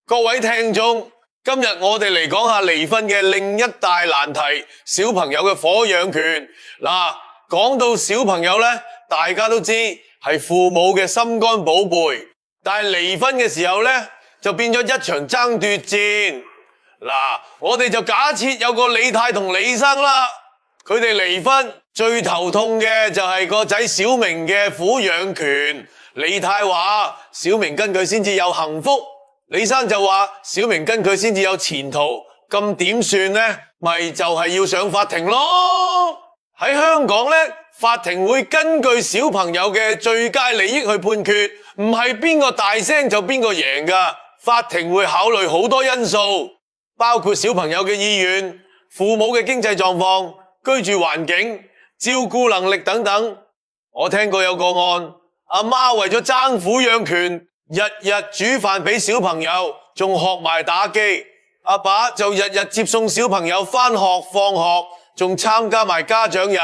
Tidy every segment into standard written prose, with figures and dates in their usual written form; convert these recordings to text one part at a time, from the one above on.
各位聽眾，今日我哋嚟講下離婚嘅另一大難題——小朋友嘅撫養權。嗱，講到小朋友呢，大家都知係父母嘅心肝寶貝，但係離婚嘅時候呢，就變咗一場爭奪戰。嗱，我哋就假設有個李太同李生啦，佢哋離婚最頭痛嘅就係個仔小明嘅撫養權。李太話小明跟佢先至有幸福，李生就話小明跟佢先至有前途，咁點算呢？咪就係要上法庭咯。喺香港呢，法庭會根據小朋友嘅最佳利益去判決，唔係邊個大聲就邊個贏㗎。法庭會考慮好多因素，包括小朋友嘅意願、父母嘅經濟狀況、居住環境、照顧能力等等。我聽過有個案，阿媽為咗爭撫養權，日日煮飯俾小朋友，仲學埋打機。阿爸就日日接送小朋友返學放學，仲參加埋家長日。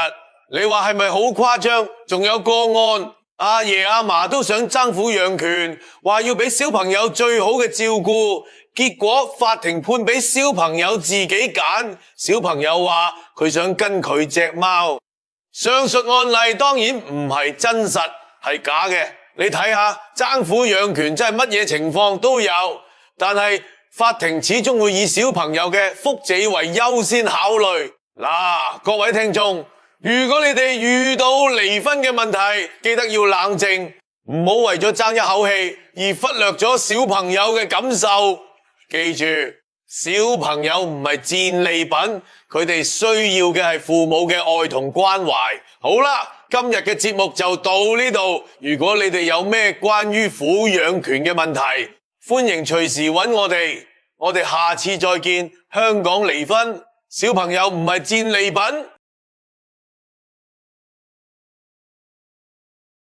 你話係咪好誇張？仲有個案，阿爺阿嫲都想爭撫養權，話要俾小朋友最好嘅照顧，結果法庭判俾小朋友自己揀。小朋友話佢想跟佢隻貓。上述案例當然唔係真實，係假嘅。你睇下爭撫養權真係乜嘢情況都有，但係法庭始終會以小朋友嘅福祉為優先考慮。嗱，各位聽眾，如果你哋遇到離婚嘅問題，記得要冷靜，唔好為咗爭一口氣而忽略咗小朋友嘅感受。記住，小朋友唔係戰利品，佢哋需要嘅係父母嘅愛同關懷。好啦，今日嘅節目就到呢度。如果你哋有咩關於撫養權嘅問題，歡迎隨時揾我哋。我哋下次再見。香港離婚，小朋友唔係戰利品。